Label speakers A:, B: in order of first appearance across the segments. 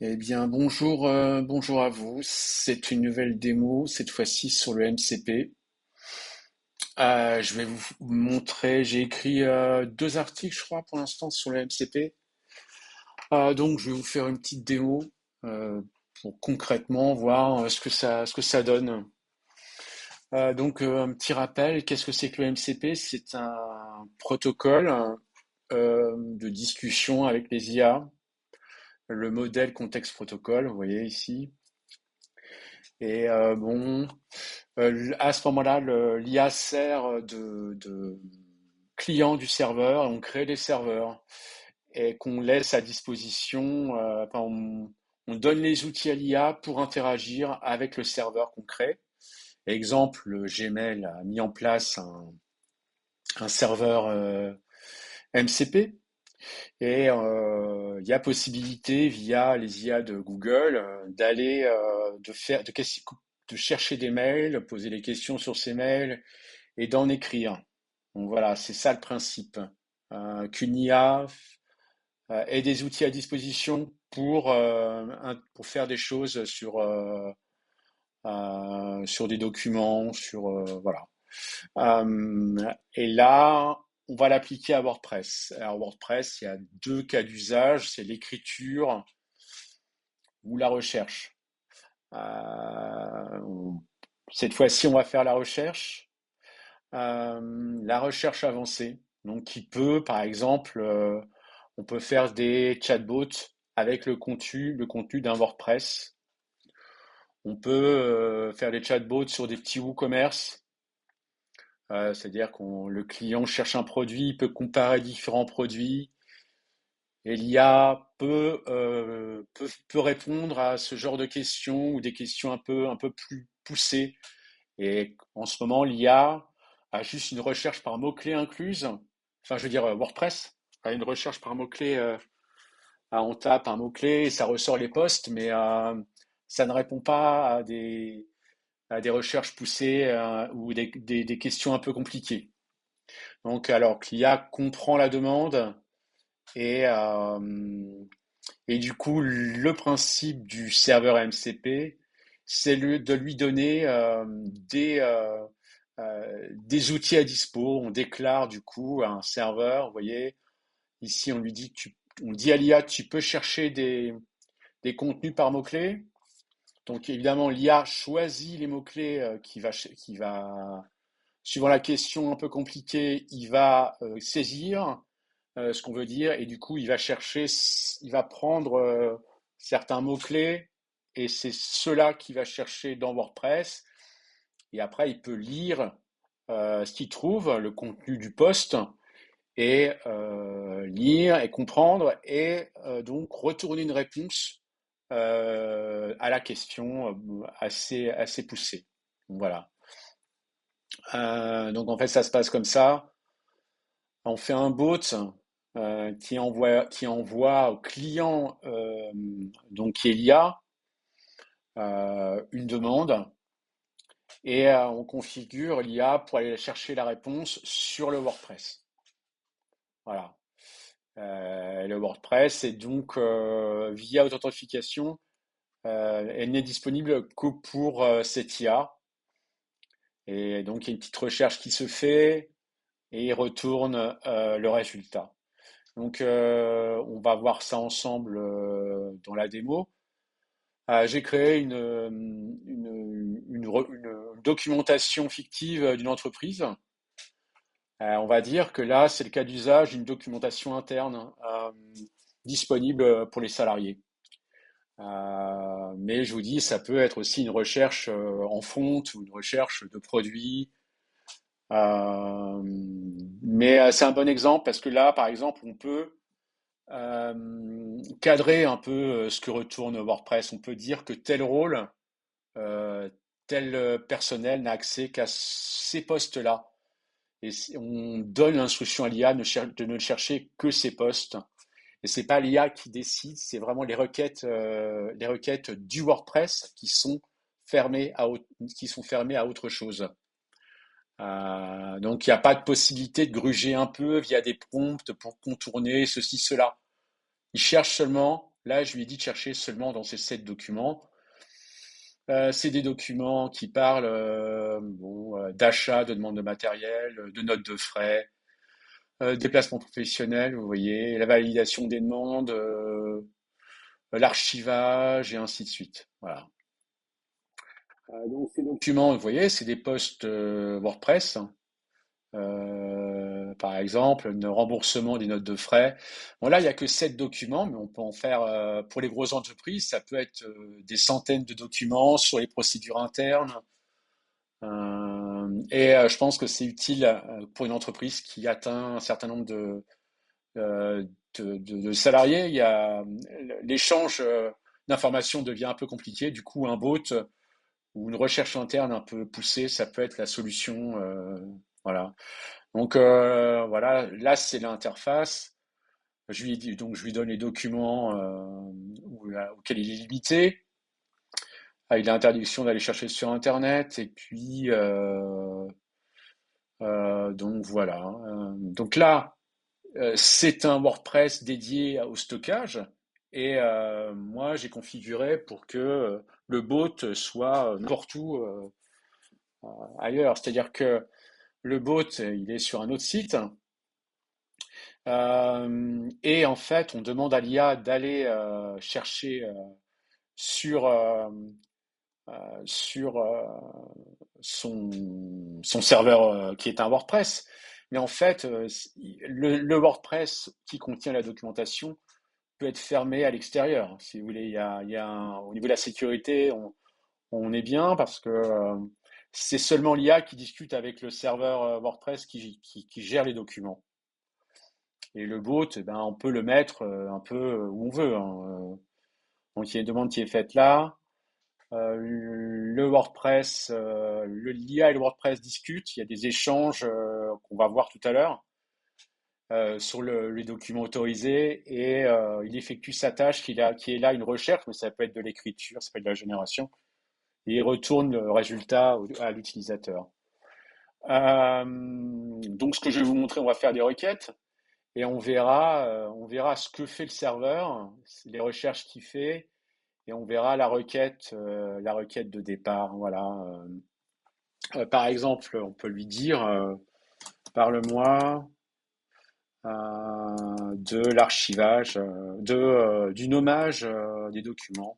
A: Eh bien, bonjour, bonjour à vous. C'est une nouvelle démo, cette fois-ci sur le MCP. Je vais vous montrer, j'ai écrit deux articles, je crois, pour l'instant sur le MCP. Donc, je vais vous faire une petite démo euh, pour concrètement voir ce que ça donne. Un petit rappel, qu'est-ce que c'est que le MCP? C'est un protocole de discussion avec les IA, le modèle contexte protocole, vous voyez ici. Et à ce moment-là, l'IA sert de client du serveur, et on crée des serveurs et qu'on laisse à disposition, on donne les outils à l'IA pour interagir avec le serveur qu'on crée. Exemple, Gmail a mis en place un serveur MCP et il y a possibilité via les IA de Google d'aller de chercher des mails, poser des questions sur ces mails et d'en écrire. Donc voilà, c'est ça le principe. Qu'une IA ait des outils à disposition pour faire des choses sur des documents, voilà. Et là, on va l'appliquer à WordPress. Alors WordPress, il y a deux cas d'usage, c'est l'écriture ou la recherche. Cette fois-ci, on va faire la recherche avancée. Donc, qui peut, par exemple, on peut faire des chatbots avec le contenu d'un WordPress. On peut faire des chatbots sur des petits WooCommerce. C'est-à-dire que le client cherche un produit, il peut comparer différents produits, et l'IA peut répondre à ce genre de questions ou des questions un peu plus poussées. Et en ce moment, l'IA a juste une recherche par mots-clés incluse. Enfin, je veux dire, WordPress a une recherche par mots-clés. On tape un mot-clé et ça ressort les posts, mais ça ne répond pas à des recherches poussées ou des questions un peu compliquées. Donc, alors que l'IA comprend la demande et, euh, et du coup, le principe du serveur MCP, c'est de lui donner des outils à dispo. On déclare du coup un serveur. Vous voyez, ici, on dit à l'IA, tu peux chercher des contenus par mots-clés. Donc évidemment, l'IA choisit les mots-clés suivant la question un peu compliquée, il va saisir ce qu'on veut dire et du coup, il va prendre certains mots-clés et c'est cela qu'il va chercher dans WordPress. Et après, il peut lire ce qu'il trouve, le contenu du post, et lire et comprendre et donc retourner une réponse à la question assez poussée. Voilà. Donc en fait, ça se passe comme ça. On fait un bot qui envoie au client, donc qui est l'IA, une demande et on configure l'IA pour aller chercher la réponse sur le WordPress. Voilà. Le WordPress est donc via authentification, elle n'est disponible que pour cette IA. Et donc il y a une petite recherche qui se fait et il retourne le résultat. Donc on va voir ça ensemble dans la démo. J'ai créé une documentation fictive d'une entreprise. On va dire que là, c'est le cas d'usage d'une documentation interne disponible pour les salariés. Mais je vous dis, ça peut être aussi une recherche en fonte ou une recherche de produits. Euh, mais c'est un bon exemple parce que là, par exemple, on peut cadrer un peu ce que retourne WordPress. On peut dire que tel rôle, euh, tel personnel n'a accès qu'à ces postes-là. Et on donne l'instruction à l'IA de ne chercher que ces postes. Et c'est pas l'IA qui décide, c'est vraiment les requêtes du WordPress qui sont fermées à autre chose. Donc il n'y a pas de possibilité de gruger un peu via des prompts pour contourner ceci, cela. Il cherche seulement Là, je lui ai dit de chercher seulement dans ces 7 documents. C'est des documents qui parlent bon, d'achat, de demande de matériel, de notes de frais, déplacement professionnel, vous voyez, la validation des demandes, l'archivage et ainsi de suite. Voilà. Donc ces documents, vous voyez, c'est des posts WordPress. Par exemple, le remboursement des notes de frais. Bon, là, il n'y a que 7 documents, mais on peut en faire, pour les grosses entreprises, ça peut être des centaines de documents sur les procédures internes. Je pense que c'est utile pour une entreprise qui atteint un certain nombre euh, de salariés. L'échange d'informations devient un peu compliqué. Du coup, un bot ou une recherche interne un peu poussée, ça peut être la solution. Voilà. Donc voilà, là c'est l'interface. Je lui donne les documents auxquels il est limité. Ah, il a interdiction d'aller chercher sur Internet. Et puis donc voilà. Donc là, c'est un WordPress dédié au stockage. Et moi, j'ai configuré pour que le bot soit n'importe où ailleurs. C'est-à-dire que le bot, il est sur un autre site. Et en fait, on demande à l'IA d'aller chercher sur, euh, sur son serveur qui est un WordPress. Mais en fait, le WordPress qui contient la documentation peut être fermé à l'extérieur. Si vous voulez, au niveau de la sécurité, on est bien parce que c'est seulement l'IA qui discute avec le serveur WordPress qui gère les documents. Et le bot, eh ben, on peut le mettre un peu où on veut, hein. Donc il y a une demande qui est faite là. Le WordPress, l'IA et le WordPress discutent. Il y a des échanges qu'on va voir tout à l'heure sur les documents autorisés et il effectue sa tâche qui est là une recherche, mais ça peut être de l'écriture, ça peut être de la génération, et il retourne le résultat à l'utilisateur. Donc ce que je vais vous montrer, on va faire des requêtes. Et on verra ce que fait le serveur, les recherches qu'il fait, et on verra la requête de départ. Voilà. Par exemple, on peut lui dire, parle-moi de l'archivage, du nommage des documents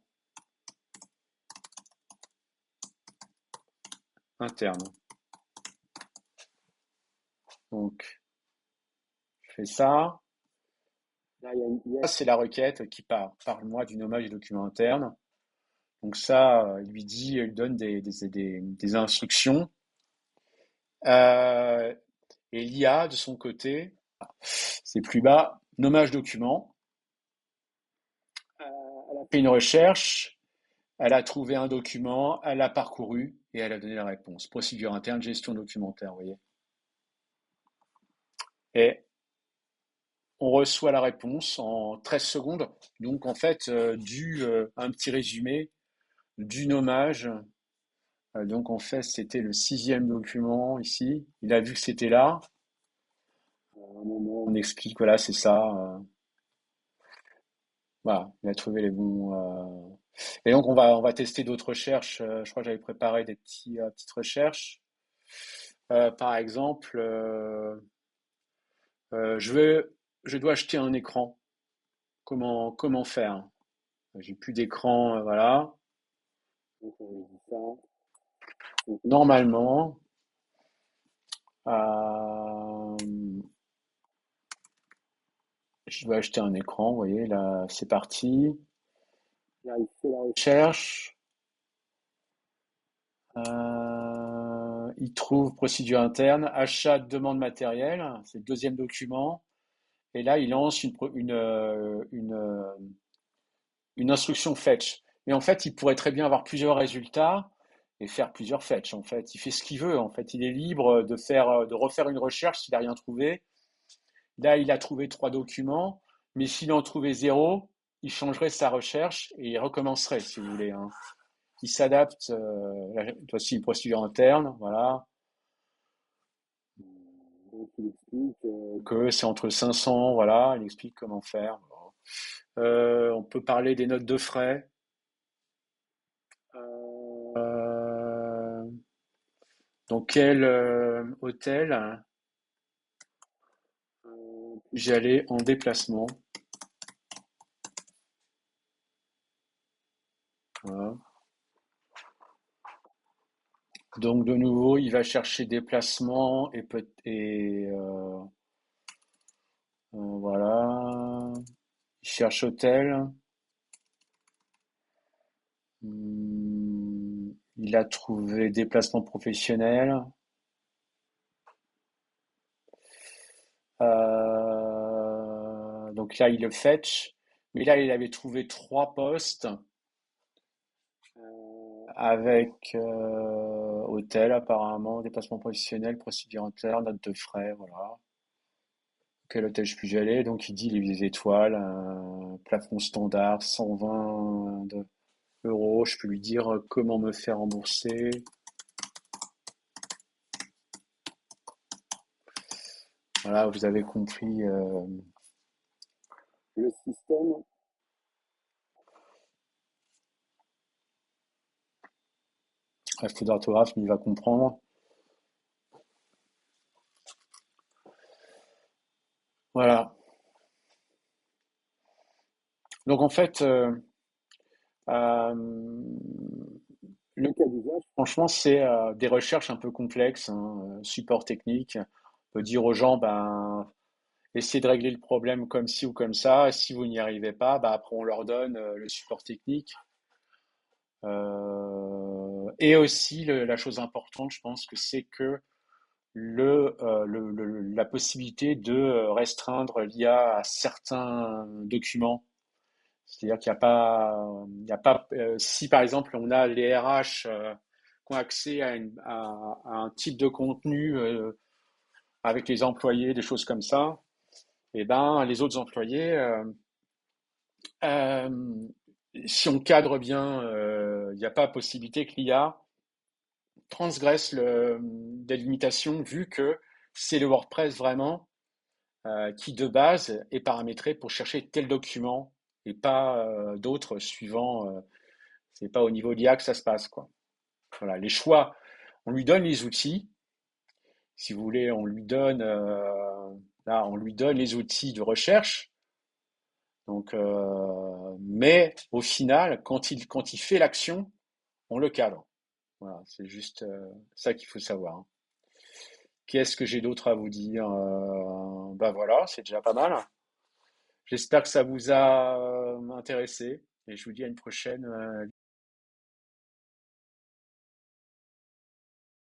A: internes. Donc, je fais ça. Là, c'est la requête qui part. Parle-moi du nommage des documents internes. Donc ça, il lui donne des instructions. Euh, et l'IA, de son côté, c'est plus bas, nommage document. Elle a fait une recherche, elle a trouvé un document, elle a parcouru et elle a donné la réponse. Procédure interne, gestion documentaire, vous voyez. Et on reçoit la réponse en 13 secondes. Donc en fait, un petit résumé du nommage. Donc en fait, c'était le 6e document ici. Il a vu que c'était là. À un moment, on explique, voilà, c'est ça. Voilà, il a trouvé les bons. Et donc on va tester d'autres recherches. Je crois que j'avais préparé des petites recherches. Par exemple, euh, je veux, je dois acheter un écran. Comment faire? J'ai plus d'écran, voilà. Donc on lui dit ça. Donc, normalement, euh, je dois acheter un écran. Vous voyez, là, c'est parti. Là, il fait la recherche. Il trouve procédure interne, achat de demande matérielle, c'est le deuxième document. Et là, il lance une instruction fetch. Mais en fait, il pourrait très bien avoir plusieurs résultats et faire plusieurs fetch. En fait, il fait ce qu'il veut. En fait, il est libre de refaire une recherche s'il n'a rien trouvé. Là, il a trouvé 3 documents, mais s'il en trouvait zéro, il changerait sa recherche et il recommencerait, si vous voulez, hein. Il s'adapte. Voici une procédure interne, voilà. Donc, il explique que c'est entre 500, voilà, il explique comment faire. Bon. On peut parler des notes de frais. Euh, dans quel hôtel j'allais en déplacement. Voilà. Donc de nouveau, il va chercher déplacement et voilà. Il cherche hôtel. Il a trouvé déplacement professionnel. Donc là, il le fetch. Mais là, il avait trouvé trois postes avec hôtel apparemment, déplacement professionnel, procédure interne, note de frais, voilà. Quel hôtel je puis y aller? Donc il dit les étoiles, plafond standard, 120 euros. Je peux lui dire comment me faire rembourser. Voilà, vous avez compris le système. La faute d'orthographe, mais il va comprendre. Voilà. Donc en fait, euh, le cas d'usage, franchement, c'est des recherches un peu complexes, hein, support technique. On peut dire aux gens, ben, essayez de régler le problème comme ci ou comme ça. Et si vous n'y arrivez pas, bah, après on leur donne le support technique. Et aussi, la chose importante, je pense que c'est que la possibilité de restreindre l'IA à certains documents. C'est-à-dire qu'il y a pas, si par exemple on a les RH qui ont accès à un type de contenu avec les employés, des choses comme ça, et ben les autres employés, euh, si on cadre bien, il n'y a pas possibilité que l'IA transgresse des limitations vu que c'est le WordPress vraiment qui de base est paramétré pour chercher tel document et pas d'autres suivant. C'est pas au niveau de l'IA que ça se passe, quoi. Voilà, les choix, on lui donne les outils. Si vous voulez, on lui donne les outils de recherche. Donc, mais au final, quand il fait l'action, on le cadre. Voilà, c'est juste ça qu'il faut savoir, hein. Qu'est-ce que j'ai d'autre à vous dire? Bah voilà, c'est déjà pas mal. J'espère que ça vous a intéressé et je vous dis à une prochaine.